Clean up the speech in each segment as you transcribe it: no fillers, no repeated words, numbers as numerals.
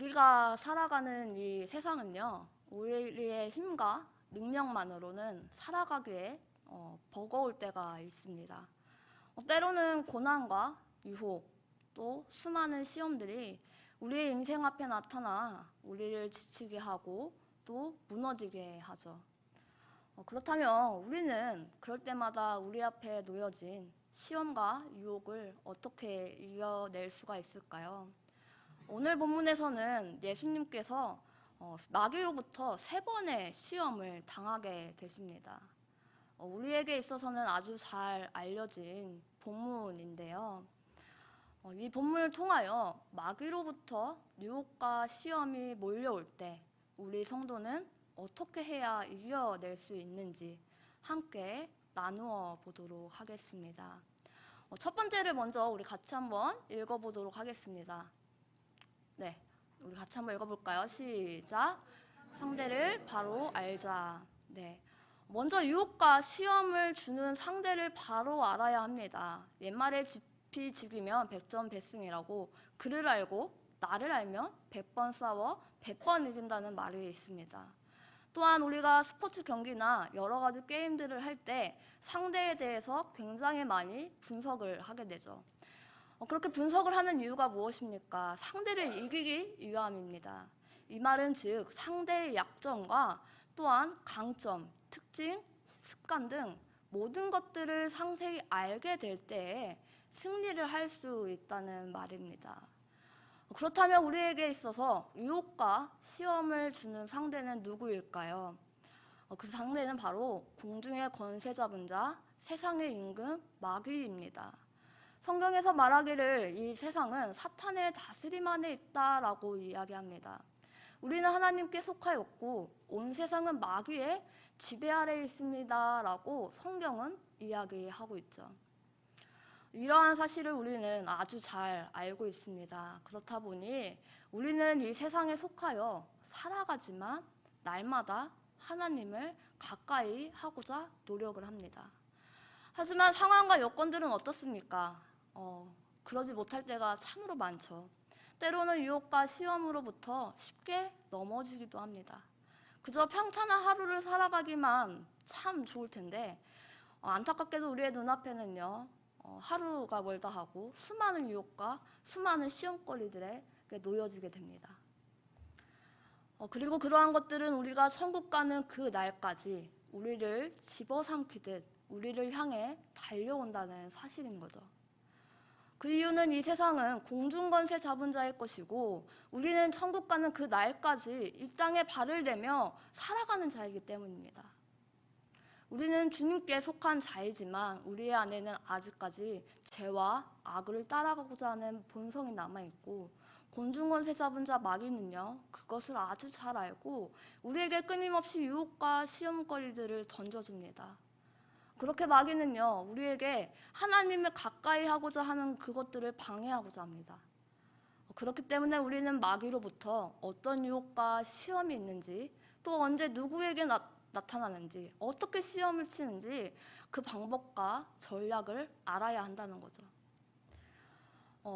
우리가 살아가는 이 세상은요, 우리의 힘과 능력만으로는 살아가기에 버거울 때가 있습니다. 때로는 고난과 유혹, 또 수많은 시험들이 우리의 인생 앞에 나타나 우리를 지치게 하고 또 무너지게 하죠. 그렇다면 우리는 그럴 때마다 우리 앞에 놓여진 시험과 유혹을 어떻게 이겨낼 수가 있을까요? 오늘 본문에서는 예수님께서 마귀로부터 3번의 시험을 당하게 되십니다. 우리에게 있어서는 아주 잘 알려진 본문인데요. 이 본문을 통하여 마귀로부터 유혹과 시험이 몰려올 때 우리 성도는 어떻게 해야 이겨낼 수 있는지 함께 나누어 보도록 하겠습니다. 첫 번째를 먼저 우리 같이 한번 읽어보도록 하겠습니다. 네, 우리 같이 한번 읽어볼까요? 시작. 상대를 바로 알자. 네, 먼저 유혹과 시험을 주는 상대를 바로 알아야 합니다. 옛말에 지피지기면 백전백승이라고, 그를 알고 나를 알면 100번 싸워 100번 이긴다는 말이 있습니다. 또한 우리가 스포츠 경기나 여러 가지 게임들을 할 때 상대에 대해서 굉장히 많이 분석을 하게 되죠. 그렇게 분석을 하는 이유가 무엇입니까? 상대를 이기기 위함입니다. 이 말은 즉 상대의 약점과 또한 강점, 특징, 습관 등 모든 것들을 상세히 알게 될 때에 승리를 할 수 있다는 말입니다. 그렇다면 우리에게 있어서 유혹과 시험을 주는 상대는 누구일까요? 그 상대는 바로 공중의 권세 잡은 자, 세상의 임금 마귀입니다. 성경에서 말하기를 이 세상은 사탄의 다스림 안에 있다라고 이야기합니다. 우리는 하나님께 속하였고 온 세상은 마귀의 지배 아래에 있습니다라고 성경은 이야기하고 있죠. 이러한 사실을 우리는 아주 잘 알고 있습니다. 그렇다 보니 우리는 이 세상에 속하여 살아가지만 날마다 하나님을 가까이 하고자 노력을 합니다. 하지만 상황과 여건들은 어떻습니까? 그러지 못할 때가 참으로 많죠. 때로는 유혹과 시험으로부터 쉽게 넘어지기도 합니다. 그저 평탄한 하루를 살아가기만 참 좋을 텐데 안타깝게도 우리의 눈앞에는요, 하루가 멀다 하고 수많은 유혹과 수많은 시험거리들에 놓여지게 됩니다. 그리고 그러한 것들은 우리가 천국 가는 그 날까지 우리를 집어삼키듯 우리를 향해 달려온다는 사실인 거죠. 그 이유는 이 세상은 공중권세 잡은 자의 것이고 우리는 천국 가는 그 날까지 이 땅에 발을 대며 살아가는 자이기 때문입니다. 우리는 주님께 속한 자이지만 우리의 안에는 아직까지 죄와 악을 따라가고자 하는 본성이 남아있고 공중권세 잡은 자 마귀는요, 그것을 아주 잘 알고 우리에게 끊임없이 유혹과 시험거리들을 던져줍니다. 그렇게 마귀는요, 우리에게 하나님을 가까이 하고자 하는 그것들을 방해하고자 합니다. 그렇기 때문에 우리는 마귀로부터 어떤 유혹과 시험이 있는지, 또 언제 누구에게 나타나는지, 어떻게 시험을 치는지 그 방법과 전략을 알아야 한다는 거죠.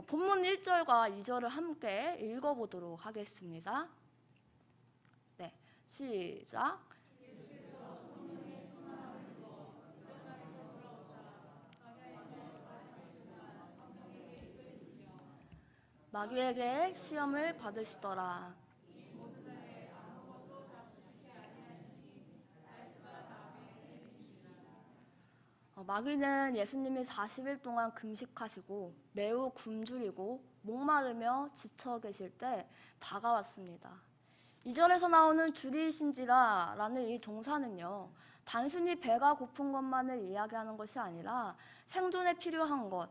본문 1절과 2절을 함께 읽어보도록 하겠습니다. 네, 시작. 마귀에게 시험을 받으시더라. 마귀는 예수님이 40일 동안 금식하시고 매우 굶주리고 목마르며 지쳐 계실 때 다가왔습니다. 2절에서 나오는 줄이신지라 라는 이 동사는요, 단순히 배가 고픈 것만을 이야기하는 것이 아니라 생존에 필요한 것,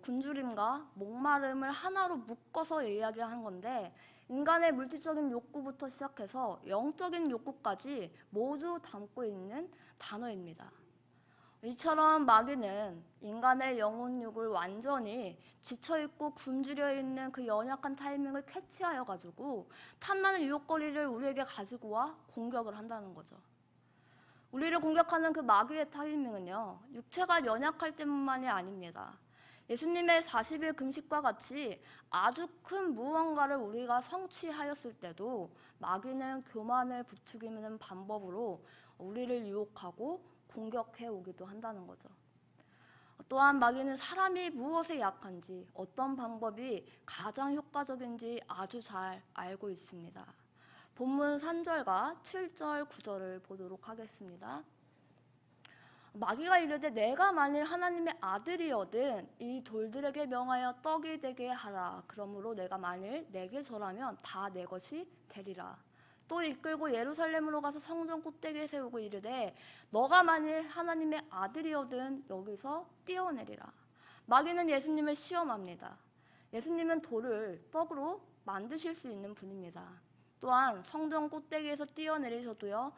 굶주림과 목마름을 하나로 묶어서 이야기하는 건데, 인간의 물질적인 욕구부터 시작해서 영적인 욕구까지 모두 담고 있는 단어입니다. 이처럼 마귀는 인간의 영혼육을 완전히 지쳐있고 굶주려 있는 그 연약한 타이밍을 캐치하여 가지고 탐나는 유혹거리를 우리에게 가지고 와 공격을 한다는 거죠. 우리를 공격하는 그 마귀의 타이밍은요, 육체가 연약할 때만이 아닙니다. 예수님의 40일 금식과 같이 아주 큰 무언가를 우리가 성취하였을 때도 마귀는 교만을 부추기는 방법으로 우리를 유혹하고 공격해 오기도 한다는 거죠. 또한 마귀는 사람이 무엇에 약한지, 어떤 방법이 가장 효과적인지 아주 잘 알고 있습니다. 본문 3절과 7절, 9절을 보도록 하겠습니다. 마귀가 이르되 내가 만일 하나님의 아들이거든 이 돌들에게 명하여 떡이 되게 하라. 그러므로 내가 만일 내게 절하면 다 내 것이 되리라. 또 이끌고 예루살렘으로 가서 성전 꼭대기에 세우고 이르되 너가 만일 하나님의 아들이거든 여기서 뛰어내리라. 마귀는 예수님을 시험합니다. 예수님은 돌을 떡으로 만드실 수 있는 분입니다. 또한 성전 꼭대기에서 뛰어내리셔도요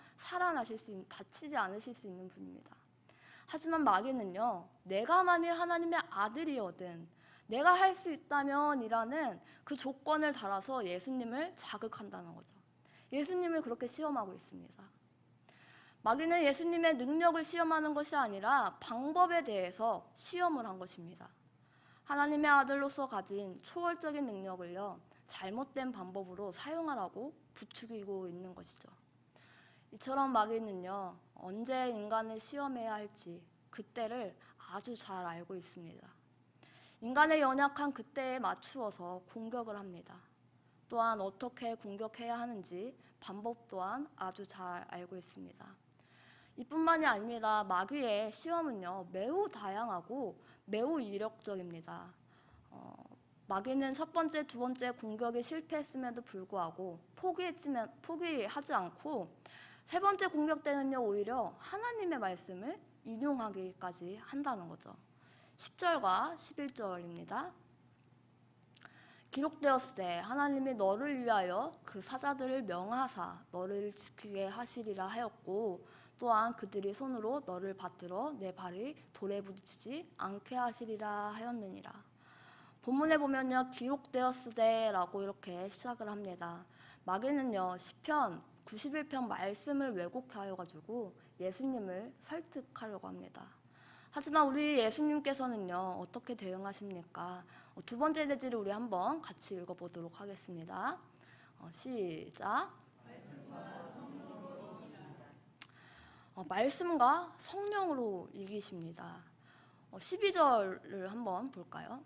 다치지 않으실 수 있는 분입니다. 하지만 마귀는요, 내가 만일 하나님의 아들이거든, 내가 할 수 있다면 이라는 그 조건을 달아서 예수님을 자극한다는 거죠. 예수님을 그렇게 시험하고 있습니다. 마귀는 예수님의 능력을 시험하는 것이 아니라 방법에 대해서 시험을 한 것입니다. 하나님의 아들로서 가진 초월적인 능력을요, 잘못된 방법으로 사용하라고 부추기고 있는 것이죠. 이처럼 마귀는요, 언제 인간을 시험해야 할지 그때를 아주 잘 알고 있습니다. 인간의 연약한 그때에 맞추어서 공격을 합니다. 또한 어떻게 공격해야 하는지 방법 또한 아주 잘 알고 있습니다. 이뿐만이 아닙니다. 마귀의 시험은요, 매우 다양하고 매우 이력적입니다. 마귀는 첫 번째, 두 번째 공격이 실패했음에도 불구하고 포기하지 않고 세 번째 공격 때는요, 오히려 하나님의 말씀을 인용하기까지 한다는 거죠. 10절과 11절입니다. 기록되었으되 하나님이 너를 위하여 그 사자들을 명하사 너를 지키게 하시리라 하였고 또한 그들이 손으로 너를 받들어 내 발이 돌에 부딪히지 않게 하시리라 하였느니라. 본문에 보면요, 기록되었으되라고 이렇게 시작을 합니다. 마귀는요, 시편 91편 말씀을 왜곡하여가지고 예수님을 설득하려고 합니다. 하지만 우리 예수님께서는요, 어떻게 대응하십니까? 두 번째 대지를 우리 한번 같이 읽어보도록 하겠습니다. 시작. 말씀과 성령으로 이기십니다. 12절을 한번 볼까요?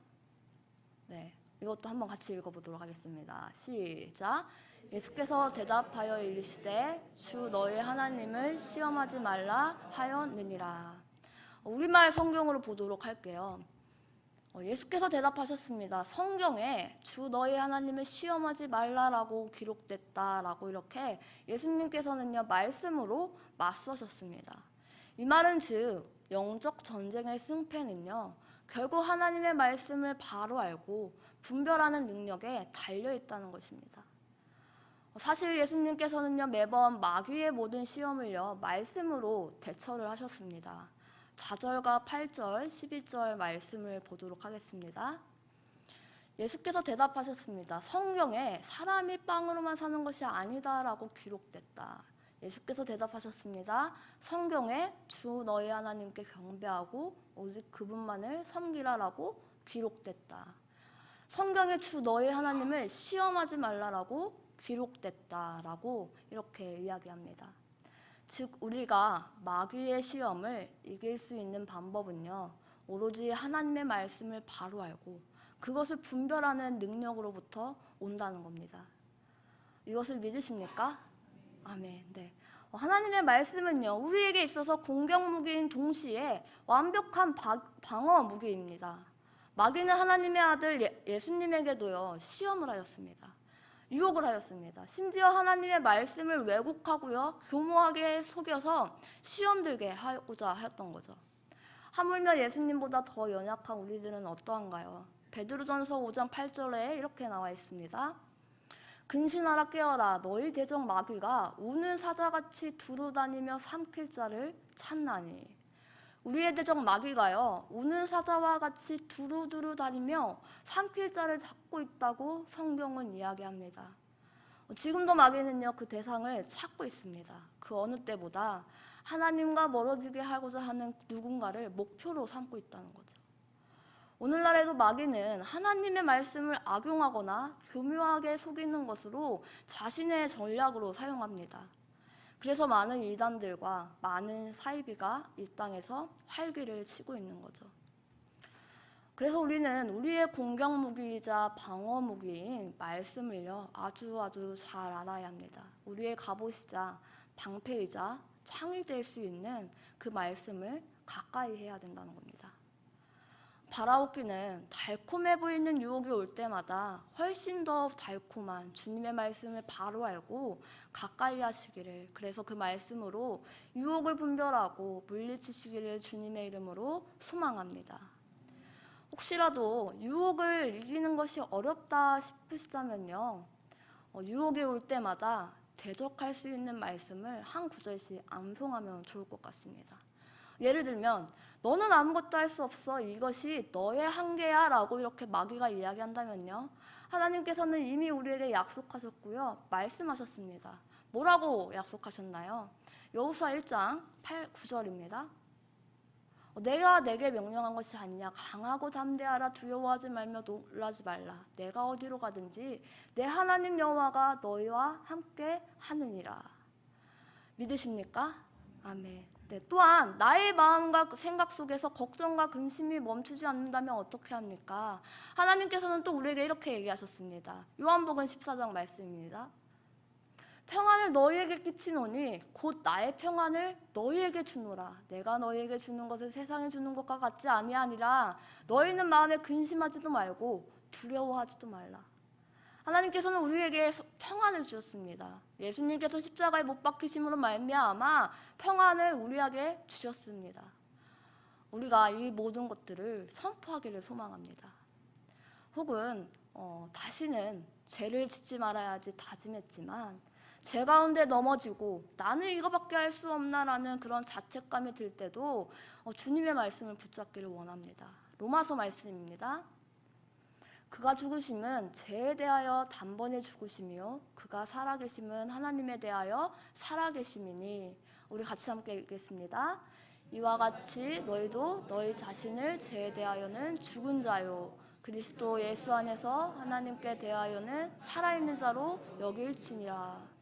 네, 이것도 한번 같이 읽어보도록 하겠습니다. 시작. 예수께서 대답하여 이르시되 주 너의 하나님을 시험하지 말라 하였느니라. 우리말 성경으로 보도록 할게요. 예수께서 대답하셨습니다. 성경에 주 너의 하나님을 시험하지 말라라고 기록됐다라고 이렇게 예수님께서는요, 말씀으로 맞서셨습니다. 이 말은 즉 영적 전쟁의 승패는요, 결국 하나님의 말씀을 바로 알고 분별하는 능력에 달려 있다는 것입니다. 사실 예수님께서는요, 매번 마귀의 모든 시험을요, 말씀으로 대처를 하셨습니다. 4절과 8절, 12절 말씀을 보도록 하겠습니다. 예수께서 대답하셨습니다. 성경에 사람이 빵으로만 사는 것이 아니다라고 기록됐다. 예수께서 대답하셨습니다. 성경에 주 너희 하나님께 경배하고 오직 그분만을 섬기라라고 기록됐다. 성경에 주 너희 하나님을 시험하지 말라라고 기록됐다라고 이렇게 이야기합니다. 즉 우리가 마귀의 시험을 이길 수 있는 방법은요, 오로지 하나님의 말씀을 바로 알고 그것을 분별하는 능력으로부터 온다는 겁니다. 이것을 믿으십니까? 아멘. 네. 하나님의 말씀은요, 우리에게 있어서 공격 무기인 동시에 완벽한 방어 무기입니다. 마귀는 하나님의 아들 예수님에게도요, 시험을 하였습니다. 유혹을 하였습니다. 심지어 하나님의 말씀을 왜곡하고요, 교모하게 속여서 시험 들게 하고자 하였던 거죠. 하물며 예수님보다 더 연약한 우리들은 어떠한가요? 베드로전서 5장 8절에 이렇게 나와 있습니다. 근신하라 깨어라 너희 대적 마귀가 우는 사자같이 두루다니며 삼킬 자를 찾나니. 우리의 대적 마귀가요, 우는 사자와 같이 두루두루 다니며 삼킬 자를 찾고 있다고 성경은 이야기합니다. 지금도 마귀는요, 그 대상을 찾고 있습니다. 그 어느 때보다 하나님과 멀어지게 하고자 하는 누군가를 목표로 삼고 있다는 거죠. 오늘날에도 마귀는 하나님의 말씀을 악용하거나 교묘하게 속이는 것으로 자신의 전략으로 사용합니다. 그래서 많은 이단들과 많은 사이비가 이 땅에서 활기를 치고 있는 거죠. 그래서 우리는 우리의 공격 무기이자 방어 무기인 말씀을요, 아주 잘 알아야 합니다. 우리의 갑옷이자 방패이자 창이 될 수 있는 그 말씀을 가까이 해야 된다는 겁니다. 바라옵기는 달콤해 보이는 유혹이 올 때마다 훨씬 더 달콤한 주님의 말씀을 바로 알고 가까이 하시기를, 그래서 그 말씀으로 유혹을 분별하고 물리치시기를 주님의 이름으로 소망합니다. 혹시라도 유혹을 이기는 것이 어렵다 싶으시다면요, 유혹이 올 때마다 대적할 수 있는 말씀을 한 구절씩 암송하면 좋을 것 같습니다. 예를 들면 너는 아무것도 할 수 없어, 이것이 너의 한계야 라고 이렇게 마귀가 이야기한다면요, 하나님께서는 이미 우리에게 약속하셨고요, 말씀하셨습니다. 뭐라고 약속하셨나요? 여호수아 1장 9절입니다. 내가 내게 명령한 것이 아니냐, 강하고 담대하라, 두려워하지 말며 놀라지 말라, 내가 어디로 가든지 내 하나님 여호와가 너희와 함께 하느니라. 믿으십니까? 아멘. 네, 또한 나의 마음과 생각 속에서 걱정과 근심이 멈추지 않는다면 어떻게 합니까? 하나님께서는 또 우리에게 이렇게 얘기하셨습니다. 요한복음 14장 말씀입니다. 평안을 너희에게 끼치노니 곧 나의 평안을 너희에게 주노라. 내가 너희에게 주는 것을 세상에 주는 것과 같지 아니하니라. 너희는 마음에 근심하지도 말고 두려워하지도 말라. 하나님께서는 우리에게 평안을 주셨습니다. 예수님께서 십자가에 못 박히심으로 말미암아 평안을 우리에게 주셨습니다. 우리가 이 모든 것들을 선포하기를 소망합니다. 혹은 다시는 죄를 짓지 말아야지 다짐했지만 죄 가운데 넘어지고 나는 이거밖에 할 수 없나라는 그런 자책감이 들 때도 주님의 말씀을 붙잡기를 원합니다. 로마서 말씀입니다. 그가 죽으심은 죄에 대하여 단번에 죽으심이요 그가 살아계심은 하나님에 대하여 살아계심이니. 우리 같이 함께 읽겠습니다. 이와 같이 너희도 너희 자신을 죄에 대하여는 죽은 자요 그리스도 예수 안에서 하나님께 대하여는 살아있는 자로 여길지니라.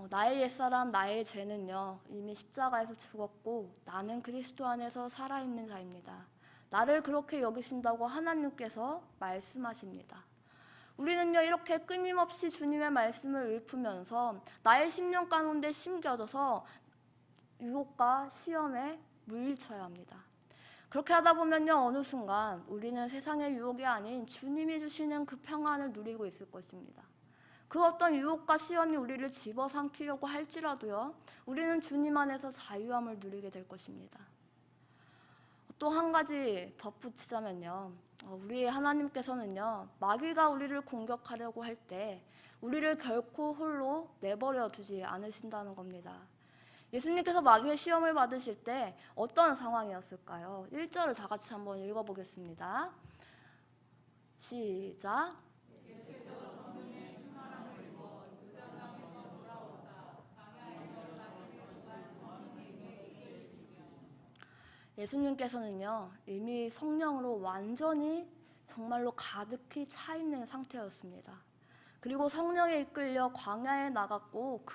나의 옛사람 나의 죄는요 이미 십자가에서 죽었고 나는 그리스도 안에서 살아있는 자입니다. 나를 그렇게 여기신다고 하나님께서 말씀하십니다. 우리는요 이렇게 끊임없이 주님의 말씀을 읊으면서 나의 심령 가운데 심겨져서 유혹과 시험에 물리쳐야 합니다. 그렇게 하다 보면요 어느 순간 우리는 세상의 유혹이 아닌 주님이 주시는 그 평안을 누리고 있을 것입니다. 그 어떤 유혹과 시험이 우리를 집어삼키려고 할지라도요 우리는 주님 안에서 자유함을 누리게 될 것입니다. 또 한 가지 덧붙이자면요, 우리 하나님께서는요 마귀가 우리를 공격하려고 할 때 우리를 결코 홀로 내버려 두지 않으신다는 겁니다. 예수님께서 마귀의 시험을 받으실 때 어떤 상황이었을까요? 1절을 다 같이 한번 읽어보겠습니다. 시작. 예수님께서는요 이미 성령으로 완전히 정말로 가득히 차 있는 상태였습니다. 그리고 성령에 이끌려 광야에 나갔고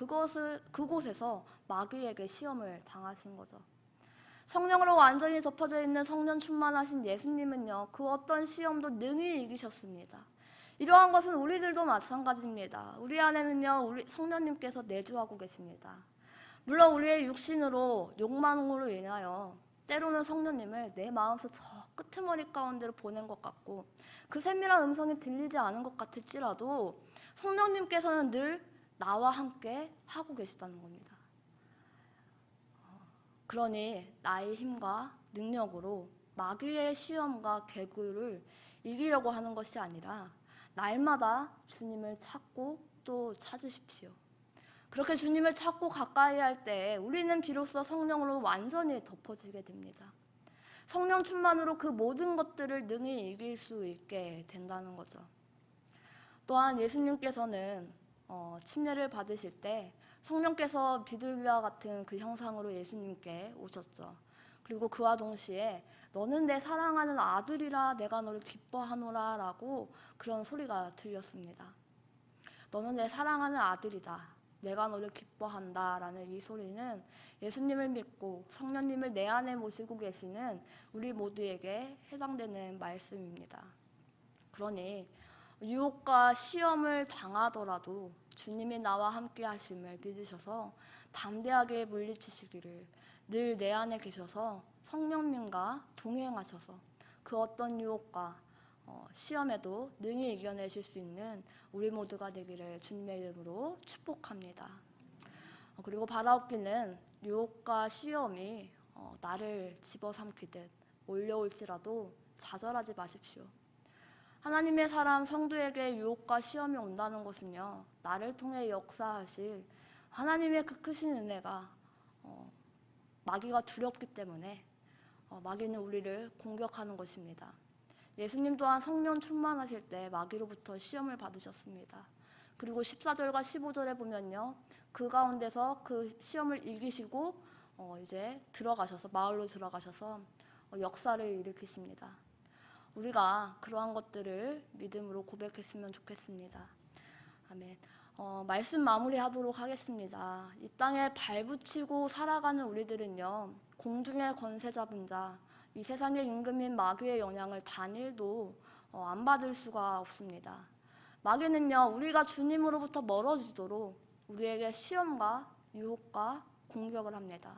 그곳에서 마귀에게 시험을 당하신 거죠. 성령으로 완전히 덮어져 있는 성령 충만하신 예수님은요 그 어떤 시험도 능히 이기셨습니다. 이러한 것은 우리들도 마찬가지입니다. 우리 안에는요 우리 성령님께서 내주하고 계십니다. 물론 우리의 육신으로 욕망으로 인하여 때로는 성령님을 내 마음속 저 끄트머리 가운데로 보낸 것 같고 그 세밀한 음성이 들리지 않은 것 같을지라도 성령님께서는 늘 나와 함께 하고 계시다는 겁니다. 그러니 나의 힘과 능력으로 마귀의 시험과 계굴을 이기려고 하는 것이 아니라 날마다 주님을 찾고 또 찾으십시오. 그렇게 주님을 찾고 가까이 할 때 우리는 비로소 성령으로 완전히 덮어지게 됩니다. 성령 충만으로 그 모든 것들을 능히 이길 수 있게 된다는 거죠. 또한 예수님께서는 침례를 받으실 때 성령께서 비둘기와 같은 그 형상으로 예수님께 오셨죠. 그리고 그와 동시에 너는 내 사랑하는 아들이라 내가 너를 기뻐하노라 라고 그런 소리가 들렸습니다. 너는 내 사랑하는 아들이다. 내가 너를 기뻐한다 라는 이 소리는 예수님을 믿고 성령님을 내 안에 모시고 계시는 우리 모두에게 해당되는 말씀입니다. 그러니 유혹과 시험을 당하더라도 주님이 나와 함께 하심을 믿으셔서 담대하게 물리치시기를, 늘 내 안에 계셔서 성령님과 동행하셔서 그 어떤 유혹과 시험에도 능히 이겨내실 수 있는 우리 모두가 되기를 주님의 이름으로 축복합니다. 그리고 바라옵기는 유혹과 시험이 나를 집어삼키듯 몰려올지라도 좌절하지 마십시오. 하나님의 사람 성도에게 유혹과 시험이 온다는 것은요, 나를 통해 역사하실 하나님의 그 크신 은혜가 마귀가 두렵기 때문에 마귀는 우리를 공격하는 것입니다. 예수님 또한 성령 충만하실 때 마귀로부터 시험을 받으셨습니다. 그리고 14절과 15절에 보면요, 그 가운데서 그 시험을 이기시고 이제 들어가셔서 마을로 들어가셔서 역사를 일으키십니다. 우리가 그러한 것들을 믿음으로 고백했으면 좋겠습니다. 아멘. 말씀 마무리하도록 하겠습니다. 이 땅에 발붙이고 살아가는 우리들은요, 공중의 권세 잡은 자, 이 세상의 임금인 마귀의 영향을 단일도 안 받을 수가 없습니다. 마귀는요, 우리가 주님으로부터 멀어지도록 우리에게 시험과 유혹과 공격을 합니다.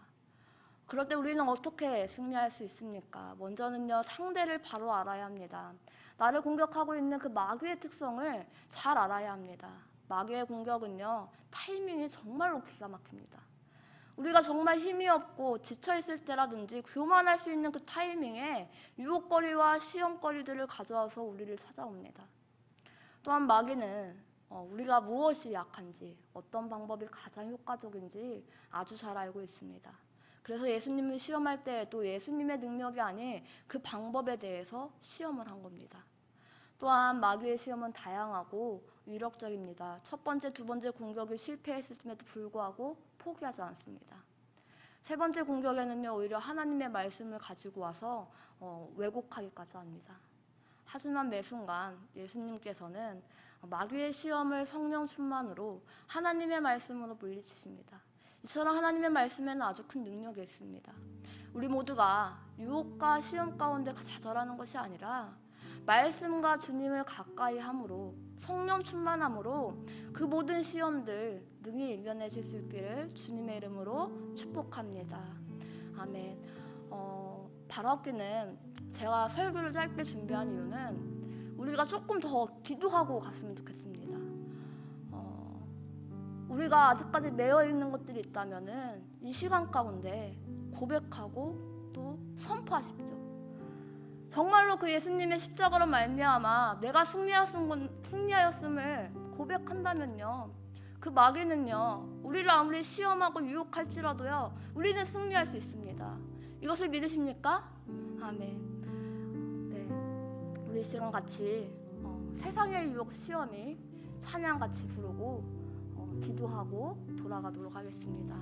그럴 때 우리는 어떻게 승리할 수 있습니까? 먼저는요, 상대를 바로 알아야 합니다. 나를 공격하고 있는 그 마귀의 특성을 잘 알아야 합니다. 마귀의 공격은요, 타이밍이 정말로 기가 막힙니다. 우리가 정말 힘이 없고 지쳐있을 때라든지 교만할 수 있는 그 타이밍에 유혹거리와 시험거리들을 가져와서 우리를 찾아옵니다. 또한 마귀는 우리가 무엇이 약한지, 어떤 방법이 가장 효과적인지 아주 잘 알고 있습니다. 그래서 예수님을 시험할 때에도 예수님의 능력이 아닌 그 방법에 대해서 시험을 한 겁니다. 또한 마귀의 시험은 다양하고 위력적입니다. 첫 번째, 두 번째 공격이 실패했음에도 불구하고 포기하지 않습니다. 세 번째 공격에는요, 오히려 하나님의 말씀을 가지고 와서 왜곡하기까지 합니다. 하지만 매 순간 예수님께서는 마귀의 시험을 성령 충만으로 하나님의 말씀으로 물리치십니다. 이처럼 하나님의 말씀에는 아주 큰 능력이 있습니다. 우리 모두가 유혹과 시험 가운데 좌절하는 것이 아니라 말씀과 주님을 가까이 함으로, 성령 충만함으로 그 모든 시험들 능히 이겨내실 수 있기를 주님의 이름으로 축복합니다. 아멘. 바라옵기는 제가 설교를 짧게 준비한 이유는 우리가 조금 더 기도하고 갔으면 좋겠습니다. 우리가 아직까지 매여있는 것들이 있다면 이 시간 가운데 고백하고 또 선포하십시오. 정말로 그 예수님의 십자가로 말미암아 내가 승리하였음을 고백한다면요, 그 마귀는요, 우리를 아무리 시험하고 유혹할지라도요, 우리는 승리할 수 있습니다. 이것을 믿으십니까? 아멘. 네, 우리 시간 같이 세상의 유혹 시험이 찬양같이 부르고 기도하고 돌아가도록 하겠습니다.